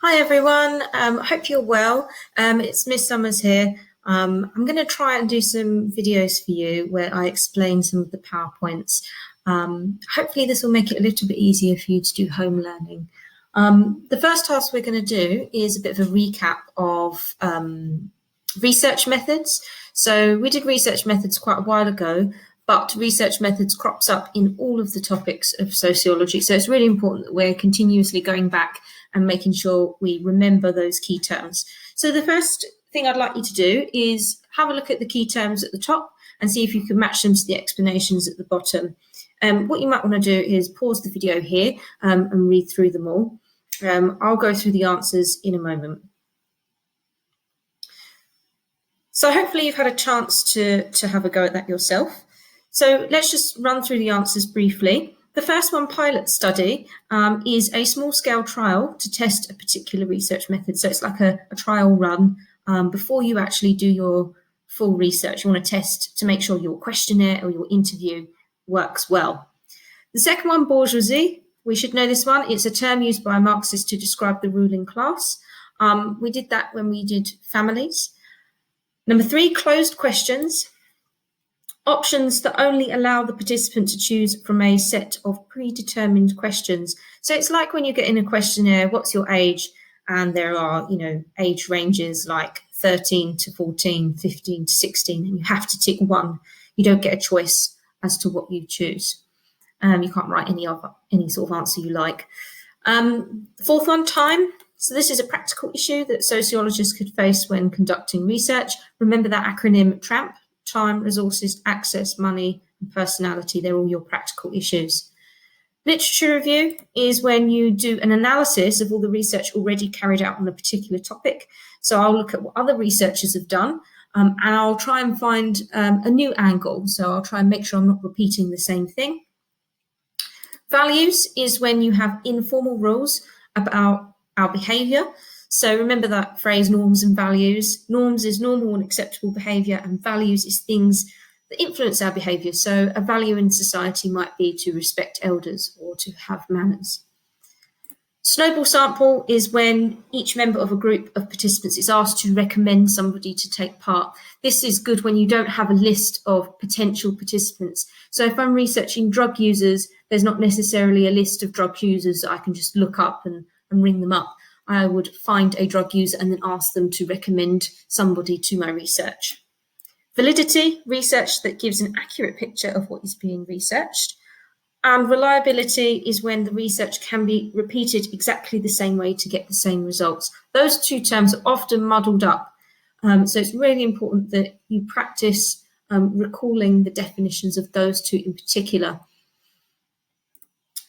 Hi everyone, hope you're well. It's Miss Summers here. I'm going to try and do some videos for you where I explain some of the PowerPoints. Hopefully this will make it a little bit easier for you to do home learning. The first task we're going to do is a bit of a recap of research methods. So we did research methods quite a while ago, but research methods crops up in all of the topics of sociology. So it's really important that we're continuously going back and making sure we remember those key terms. So the first thing I'd like you to do is have a look at the key terms at the top and see if you can match them to the explanations at the bottom. What you might want to do is pause the video here and read through them all. I'll go through the answers in a moment. So hopefully you've had a chance to have a go at that yourself. So let's just run through the answers briefly. The first one, pilot study, is a small-scale trial to test a particular research method. So it's like a trial run before you actually do your full research. You want to test to make sure your questionnaire or your interview works well. The second one, bourgeoisie, we should know this one. It's a term used by Marxists to describe the ruling class. We did that when we did families. Number 3, closed questions. Options that only allow the participant to choose from a set of predetermined questions. So it's like when you get in a questionnaire, what's your age? And there are, age ranges like 13 to 14, 15 to 16, and you have to tick one. You don't get a choice as to what you choose. You can't write any sort of answer you like. Fourth one, time. So this is a practical issue that sociologists could face when conducting research. Remember that acronym TRAMP. Time, resources, access, money, and personality. They're all your practical issues. Literature review is when you do an analysis of all the research already carried out on a particular topic. So I'll look at what other researchers have done and I'll try and find a new angle. So I'll try and make sure I'm not repeating the same thing. Values is when you have informal rules about our behaviour. So remember that phrase, norms and values. Norms is normal and acceptable behaviour, and values is things that influence our behaviour. So a value in society might be to respect elders or to have manners. Snowball sample is when each member of a group of participants is asked to recommend somebody to take part. This is good when you don't have a list of potential participants. So if I'm researching drug users, there's not necessarily a list of drug users that I can just look up and ring them up. I would find a drug user and then ask them to recommend somebody to my research. Validity, research that gives an accurate picture of what is being researched. And reliability is when the research can be repeated exactly the same way to get the same results. Those two terms are often muddled up. So it's really important that you practice recalling the definitions of those two in particular.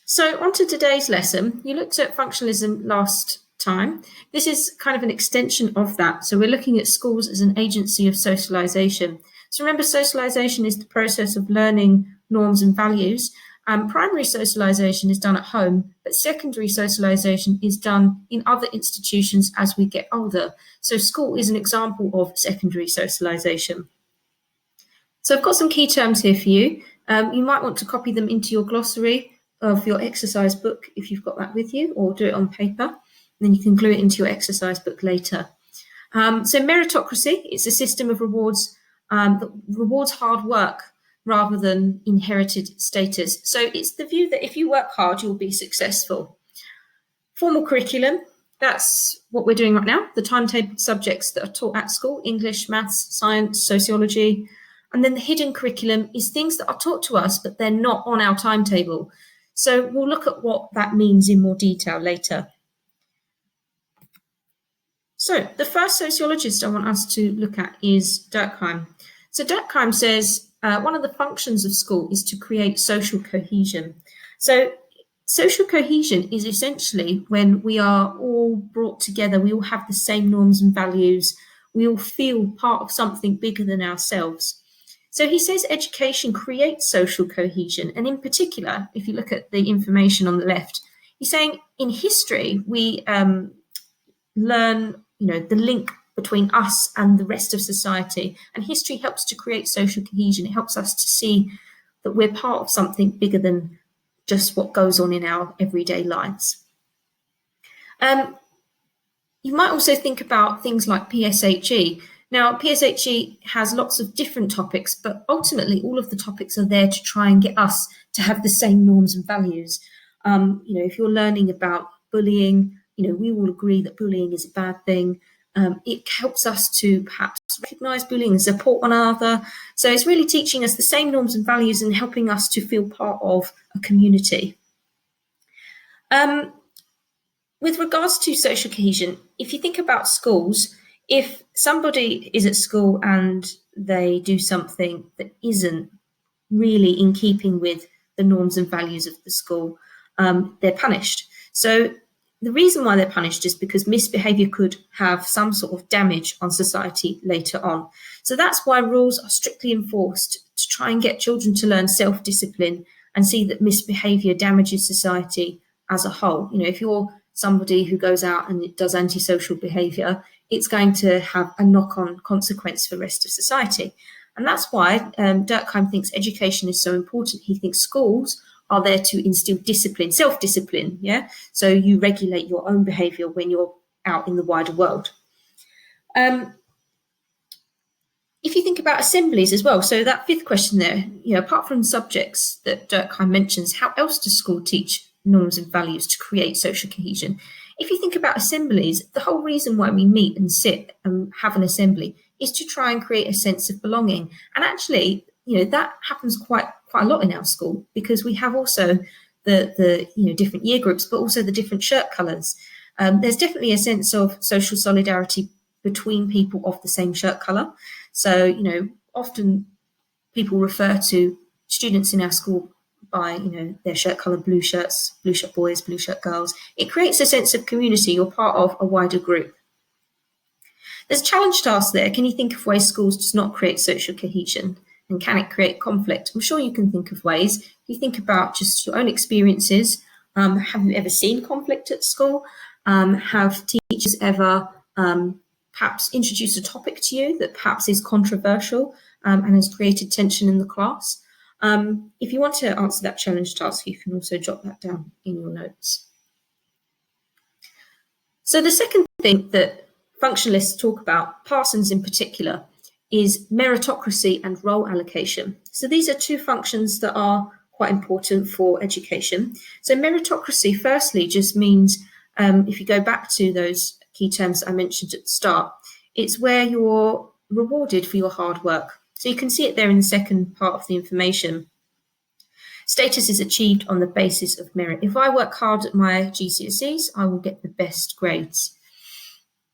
So on to today's lesson. You looked at functionalism last time. This is kind of an extension of that. So we're looking at schools as an agency of socialization. So remember, socialization is the process of learning norms and values. Primary socialization is done at home, but secondary socialization is done in other institutions as we get older. So school is an example of secondary socialization. So I've got some key terms here for you. You might want to copy them into your glossary of your exercise book if you've got that with you, or do it on paper. Then you can glue it into your exercise book later. So meritocracy is a system of rewards that rewards hard work rather than inherited status. So it's the view that if you work hard, you'll be successful. Formal curriculum, that's what we're doing right now. The timetable subjects that are taught at school: English, maths, science, sociology. And then the hidden curriculum is things that are taught to us, but they're not on our timetable. So we'll look at what that means in more detail later. So the first sociologist I want us to look at is Durkheim. So Durkheim says one of the functions of school is to create social cohesion. So social cohesion is essentially when we are all brought together, we all have the same norms and values, we all feel part of something bigger than ourselves. So he says education creates social cohesion. And in particular, if you look at the information on the left, he's saying in history, we learn the link between us and the rest of society. And history helps to create social cohesion. It helps us to see that we're part of something bigger than just what goes on in our everyday lives. You might also think about things like PSHE. Now, PSHE has lots of different topics, but ultimately all of the topics are there to try and get us to have the same norms and values. If you're learning about bullying, we all agree that bullying is a bad thing. It helps us to perhaps recognise bullying and support one another. So it's really teaching us the same norms and values and helping us to feel part of a community. With regards to social cohesion, if you think about schools, if somebody is at school and they do something that isn't really in keeping with the norms and values of the school, they're punished. So the reason why they're punished is because misbehaviour could have some sort of damage on society later on. So that's why rules are strictly enforced to try and get children to learn self-discipline and see that misbehaviour damages society as a whole. If you're somebody who goes out and does antisocial behaviour, it's going to have a knock-on consequence for the rest of society. And that's why Durkheim thinks education is so important. He thinks schools are there to instill discipline, self-discipline, yeah? So you regulate your own behaviour when you're out in the wider world. If you think about assemblies as well, so that fifth question there, apart from subjects that Durkheim mentions, how else does school teach norms and values to create social cohesion? If you think about assemblies, the whole reason why we meet and sit and have an assembly is to try and create a sense of belonging. And actually, that happens quite a lot in our school, because we have also the different year groups, but also the different shirt colours. There's definitely a sense of social solidarity between people of the same shirt colour. So, often people refer to students in our school by, their shirt colour, blue shirt boys, blue shirt girls. It creates a sense of community. You're part of a wider group. There's a challenge task there. Can you think of ways schools does not create social cohesion? And can it create conflict? I'm sure you can think of ways. If you think about just your own experiences, have you ever seen conflict at school? Have teachers ever perhaps introduced a topic to you that perhaps is controversial and has created tension in the class? If you want to answer that challenge task, you can also jot that down in your notes. So the second thing that functionalists talk about, Parsons in particular, is meritocracy and role allocation. So these are two functions that are quite important for education. So meritocracy, firstly, just means, if you go back to those key terms that I mentioned at the start, it's where you're rewarded for your hard work. So you can see it there in the second part of the information. Status is achieved on the basis of merit. If I work hard at my GCSEs, I will get the best grades.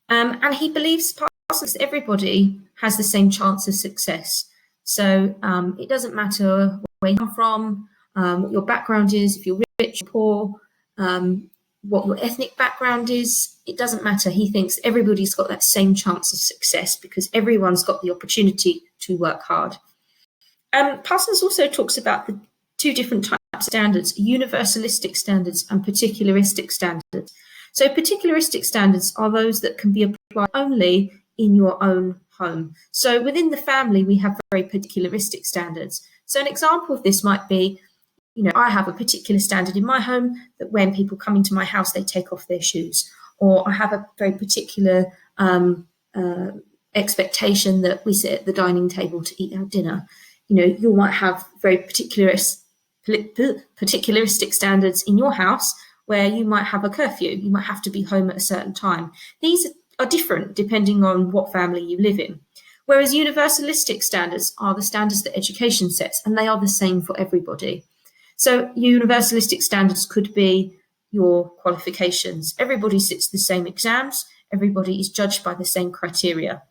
And he believes Parsons everybody has the same chance of success. So it doesn't matter where you come from, what your background is, if you're rich or poor, what your ethnic background is, it doesn't matter. He thinks everybody's got that same chance of success because everyone's got the opportunity to work hard. Parsons also talks about the two different types of standards, universalistic standards and particularistic standards. So particularistic standards are those that can be applied only in your own home. So within the family, we have very particularistic standards. So an example of this might be, I have a particular standard in my home that when people come into my house, they take off their shoes. Or I have a very particular expectation that we sit at the dining table to eat our dinner. You might have very particularistic standards in your house where you might have a curfew. You might have to be home at a certain time. These are different depending on what family you live in. Whereas universalistic standards are the standards that education sets, and they are the same for everybody. So universalistic standards could be your qualifications. Everybody sits the same exams. Everybody is judged by the same criteria.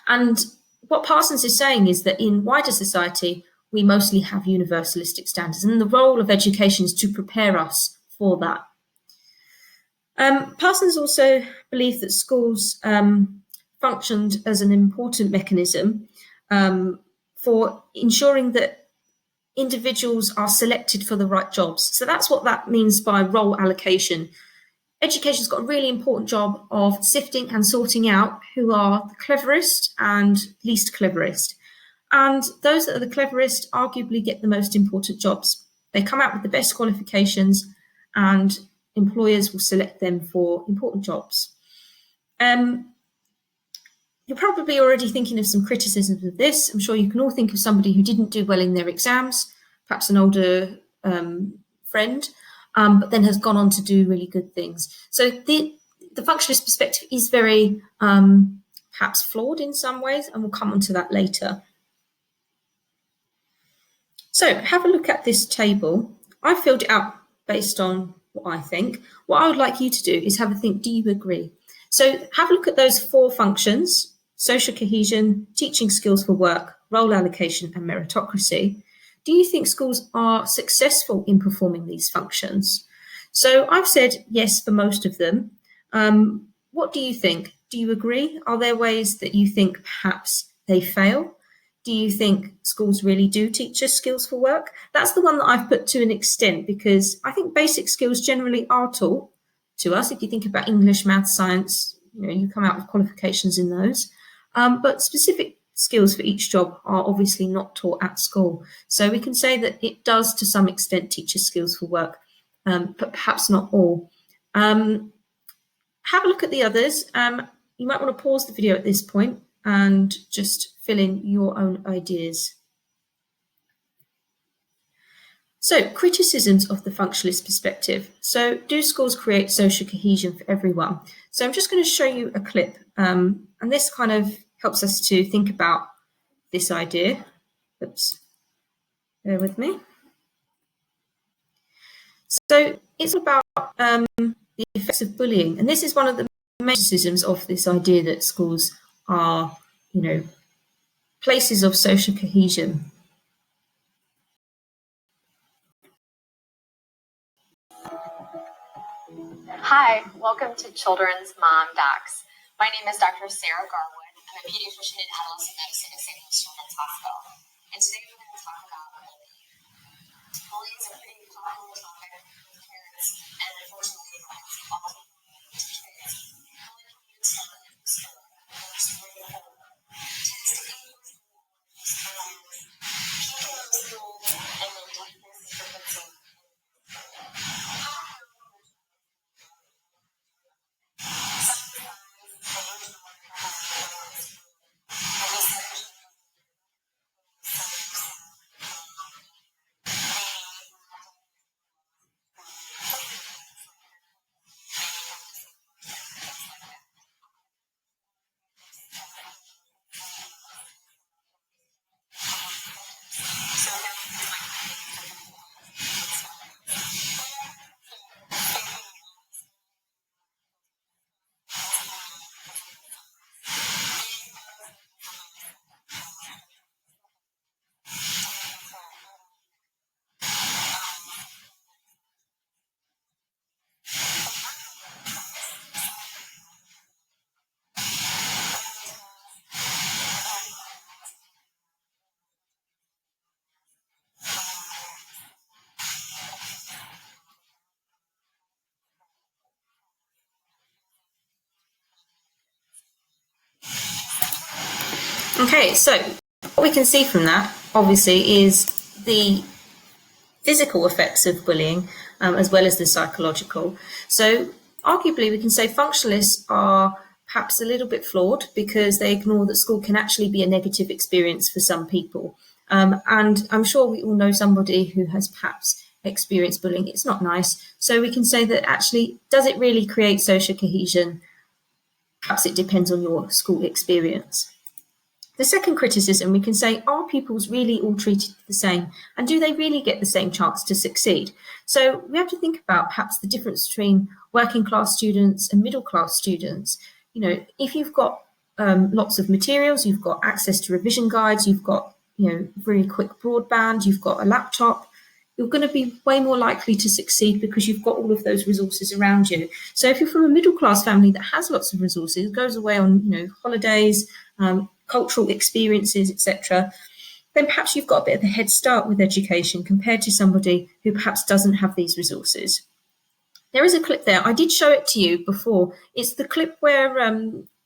And what Parsons is saying is that in wider society, we mostly have universalistic standards, and the role of education is to prepare us for that. Parsons also believed that schools functioned as an important mechanism for ensuring that individuals are selected for the right jobs. So that's what that means by role allocation. Education's got a really important job of sifting and sorting out who are the cleverest and least cleverest. And those that are the cleverest arguably get the most important jobs. They come out with the best qualifications and employers will select them for important jobs. You're probably already thinking of some criticisms of this. I'm sure you can all think of somebody who didn't do well in their exams, perhaps an older friend, but then has gone on to do really good things. So the functionalist perspective is very perhaps flawed in some ways, and we'll come on to that later. So have a look at this table. I filled it out based on what I think. What I would like you to do is have a think, do you agree? So have a look at those 4 functions: social cohesion, teaching skills for work, role allocation, and meritocracy. Do you think schools are successful in performing these functions? So I've said yes for most of them. What do you think? Do you agree? Are there ways that you think perhaps they fail? Do you think schools really do teach us skills for work? That's the one that I've put to an extent, because I think basic skills generally are taught to us. If you think about English, maths, science, you come out with qualifications in those. But specific skills for each job are obviously not taught at school. So we can say that it does to some extent teach us skills for work, but perhaps not all. Have a look at the others. You might want to pause the video at this point and just fill in your own ideas. So, criticisms of the functionalist perspective. So, do schools create social cohesion for everyone? So, I'm just going to show you a clip, and this kind of helps us to think about this idea. Oops, bear with me. So, it's about the effects of bullying, and this is one of the main criticisms of this idea that schools are, places of social cohesion. Hi, welcome to Children's Mom Docs. My name is Dr. Sarah Garwood. I'm a pediatrician in adolescent medicine at St. Louis Children's Hospital. And today we're going to talk about bullying. Bullying is a pretty popular topic with parents, and unfortunately it happens all the time to kids. Bullying can start in school, works way forward, tends to increase keeping them schooled, and then decrease the frequency. Okay, so what we can see from that, obviously, is the physical effects of bullying, as well as the psychological. So arguably, we can say functionalists are perhaps a little bit flawed because they ignore that school can actually be a negative experience for some people. And I'm sure we all know somebody who has perhaps experienced bullying. It's not nice. So we can say that actually, does it really create social cohesion? Perhaps it depends on your school experience. The second criticism, we can say, are pupils really all treated the same? And do they really get the same chance to succeed? So we have to think about perhaps the difference between working class students and middle class students. If you've got lots of materials, you've got access to revision guides, you've got really quick broadband, you've got a laptop, you're going to be way more likely to succeed because you've got all of those resources around you. So if you're from a middle class family that has lots of resources, goes away on holidays, cultural experiences, etc., then perhaps you've got a bit of a head start with education compared to somebody who perhaps doesn't have these resources. There is a clip there. I did show it to you before. It's the clip where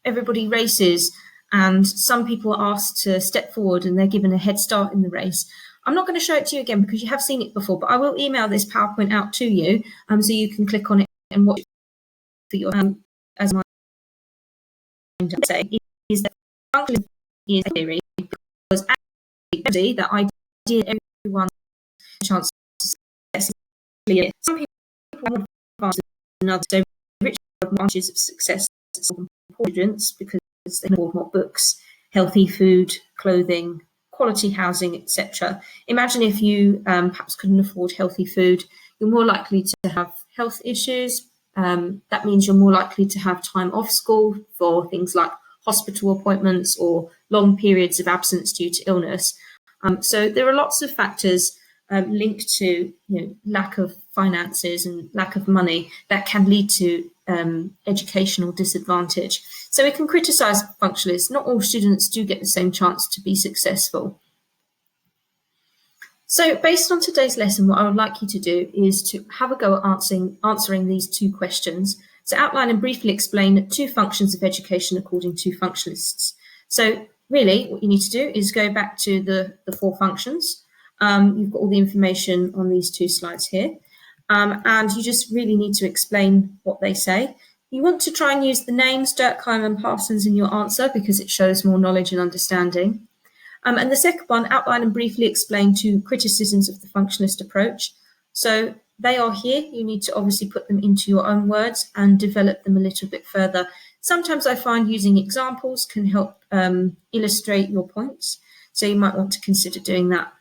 everybody races and some people are asked to step forward and they're given a head start in the race. I'm not going to show it to you again because you have seen it before, but I will email this PowerPoint out to you so you can click on it and watch it for your as my to say is that functionalism is a theory because actually the idea everyone has a chance to success is clear. Some people want advantages than others. So rich advantages of success for students because they can afford more books, healthy food, clothing, quality housing, etc. Imagine if you perhaps couldn't afford healthy food, you're more likely to have health issues. That means you're more likely to have time off school for things like hospital appointments or long periods of absence due to illness. So there are lots of factors linked to lack of finances and lack of money that can lead to educational disadvantage. So we can criticise functionalists. Not all students do get the same chance to be successful. So based on today's lesson, what I would like you to do is to have a go at answering these two questions. So outline and briefly explain two functions of education according to functionalists. So really what you need to do is go back to the four functions. You've got all the information on these two slides here. And you just really need to explain what they say. You want to try and use the names Durkheim and Parsons in your answer because it shows more knowledge and understanding. And the second one, outline and briefly explain two criticisms of the functionalist approach. So they are here. You need to obviously put them into your own words and develop them a little bit further. Sometimes I find using examples can help illustrate your points. So you might want to consider doing that.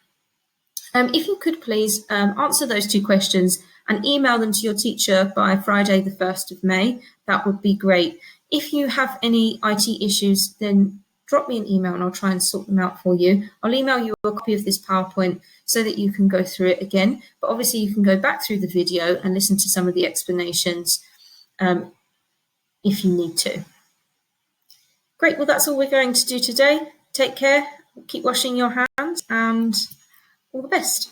If you could please answer those two questions and email them to your teacher by Friday, the 1st of May, that would be great. If you have any IT issues, then drop me an email and I'll try and sort them out for you. I'll email you a copy of this PowerPoint so that you can go through it again. But obviously you can go back through the video and listen to some of the explanations if you need to. Great, well that's all we're going to do today. Take care, keep washing your hands and all the best.